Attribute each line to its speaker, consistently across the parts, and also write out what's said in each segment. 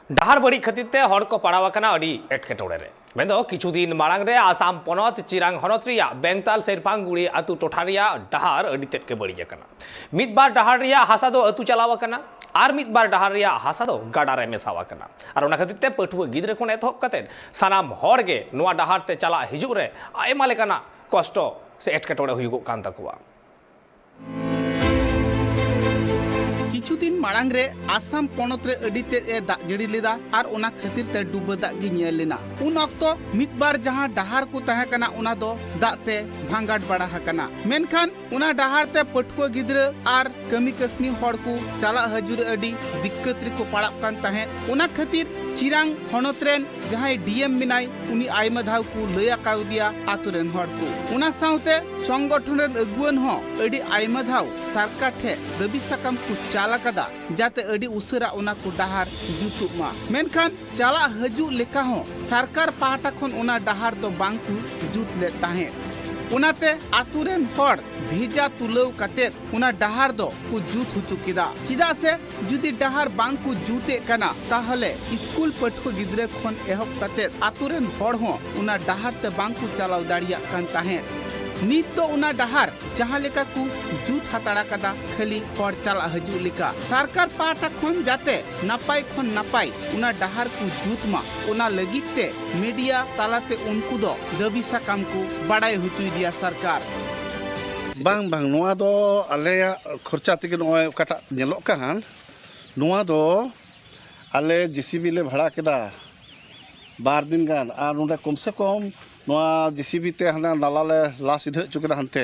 Speaker 1: डहार बड़ी खतिरते हर को पड़ावाकना अड़ी एटकेटोड़े रे मेदो किछु दिन मारांग रे आसाम पनत चिरांग हनत रिया बेंगताल सेरपांगुड़ी अतु टोठा रिया डहार अड़ी तेट के बड़ी कना मिद बार डहार रिया हासा दो अतु चलावाकना आर मिद बार डहार रिया हासा दो गाडा रे मेसावाकना आर ओना खतिरते पठुआ गिद्रे खन एतहब कते सानाम हर गे नोआ डहार ते चला हिजुग रे आयमा लेकाना कष्ट से एटकेटोड़े हुयुगो कान ताकुआ
Speaker 2: किछु दिन मारांग रे आसाम पनत रे अडिते ए दाग जड़ी लेदा आर ओना खातिर ते डुबा दाग गी नेल लेना उन ऑक्तो मिद बार जहां डहार को तहे कना ओना दो दाग ते भांगाट बड़ा हकना मेनखान ओना डहार ते पटुआ गिद्रा आर कमी कसनी हड़ को चला हजुर अडी दिक्कत रे को पड़ाप कान तहे ओना खातिर चिरांग हनत रेन जहां डीएम मिनाय उनी आयमा धाव को लया काउदिया आतुरेन हड़ को ओना साउते संगठन रेन अगुवन हो अडी आयमा धाव सरकार ठे दबी सकम को चाला कदा जाते अडी उसरा ओना को डहार जुतुमा मेनखान चाला हजु लेका हो सरकार पाहटा खन ओना डहार दो बांकु जुत ले ताहे उनाते आतुरेन हड़ भेजा तुलव कते उना डहार दो को जुत हुचु किदा चिदा से जुदी डहार बांग को जुते कना ताहले स्कूल पठुआ गिद्रे खन एहब कते आतुरेन हड़ हो उना डहार ते बांग को चलाव दाड़िया कान ताहे नित तो उना डहार जहां लेका को जुत हताड़ा कदा खाली हड़ चला हजु लेका सरकार पाटा खन जाते नापाय खन नापाय उना डहार को जुत मा उना लगिते मीडिया तालाते उनको दो दबी साकाम को बड़ाई हुचुई दिया सरकार
Speaker 3: बांग बांग नोआ दो आले खर्चा तक नोए कटा नेलोक कान नोआ दो आले जेसीबी ले भाड़ा केदा बार दिन गान आ नोडे कम से कम नोआ जेसीबी ते हना नाला ले ला सीधे चुकेदा हनते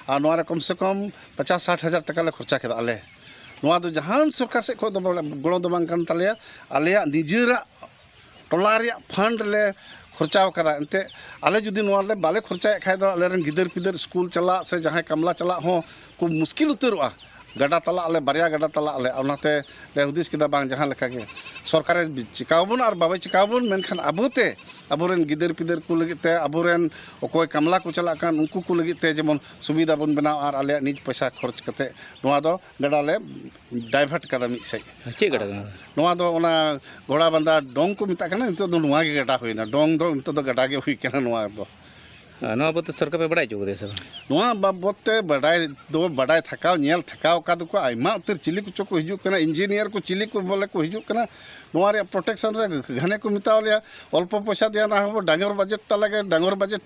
Speaker 3: आ नोआ रे कम से कम 50-60 हज़ार टका ले खर्चा केदा आले नोआ दो जहान सरकार से को दो गड़ो दो बांग कान ताले आले निजेरा टोला रे फंड ले खर्चा कदा एंते आले जुदी नोआ ले बाले खर्चा खाय दो आले रन गिदर पिदर स्कूल चला से जहां कमला चला हो को मुश्किल उतरवा गडा तला आले बारिया गडा तला आले ओनाते ले हुदिस किदा बांग जहां लेका गे सरकार चिकावबन और बाबा चिकावबन मेनखान अबोते अबोरेन गिदर पिदर को लगिते अबोरेन ओकोय कमला को चला कान उनको को लगिते जेमन सुविधा बन बनाव और आले निज पैसा खर्च कते नोआ दो गडा ले डाइवर्ट कदा मिस से
Speaker 4: चे गडा
Speaker 3: नोआ दो ओना घोड़ा बंदा डोंग को मिता कना नितो दो नोआ गे गडा होइना डोंग दो नितो दो गडा गे हुई कना नोआ दो
Speaker 4: नोआ बते सरकार पे बड़ाई चुके सब
Speaker 3: नोआ बाबते बड़ाई थकाव नेल थकाव का दो को आइमा उतर चिली को हिजु कना इंजीनियर को चिली को बोले को हिजु कना नोआ रे प्रोटेक्शन रे घने को मितावलिया अल्प पैसा दिया ना हो डांगर बजट ता लगे डांगर बजट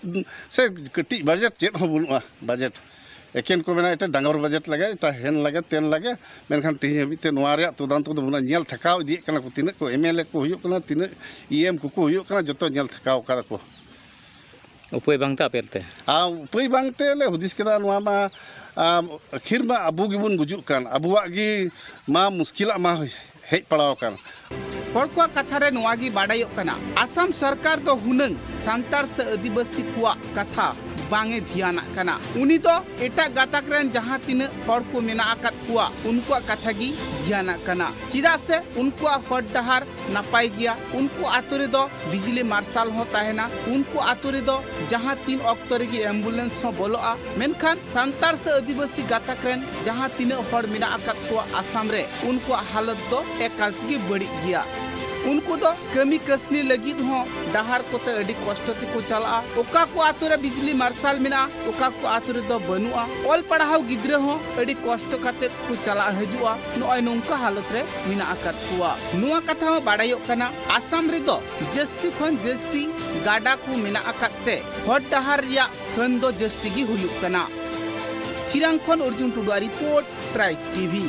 Speaker 3: से कटी बजट चेत हो बुनुआ बजट एकेन को मेना एटा डांगर बजट लगे एटा हेन लगे तेन लगे मेनखान तिहि हबिते नोआ रे तुदान तो बुना नेल थकाव इदी कना को तिने को एमएलए को हुयु कना तिने ईएम को हुयु कना जतो नेल थकाव का को
Speaker 4: उपाय बांगते अपेलते
Speaker 3: उपाय बांगते ले हुदिस केदा नोआ मा आखिर मा अबु गिबुन गुजुक कान अबुआ गी मा मुश्किला मा हेज पड़ाव कान
Speaker 2: हड़को कथा रे नोआ गी बाडायोक कना आसाम सरकार दो हुनंग सांतार से आदिवासी कुआ कथा बांगे ध्यान कना उनी तो एटा गाताक रेन जहां तिने हड़ को मेना आकात कुआ उनको कथा गी ध्यान कना चिदा से उनको हड़ डहार नापाय गया उनको आतुरे दो बिजली मार्शल हो ताहेना उनको आतुरे दो जहां 3 अक्टोबर की एम्बुलेंस हो बोलोआ मेनखान सांतार से आदिवासी गाताक रेन जहां तिने हड़ मेना आकात कुआ आसाम रे उनको हालत दो एकाल की बड़ी गया उनको दो कमी कसनी लगिद हो डहार को ते अडी कष्ट को चला ओका को आतुरे बिजली मार्शल मिना ओका को आतुरे दो बनुआ ऑल पढ़ाव गिद्रे हो अडी कष्ट काते को चला हजुआ नोय नोंका हालत रे मिना आकात कुआ नुआ कथा हो बाडायो कना आसाम रे दो जस्ती खन जस्ती गाडा को मिना आकाते हट डहार या खन दो जस्ती गी हुलु कना चिरांग खन अर्जुन टुडुआ रिपोर्ट ट्राइब टीवी।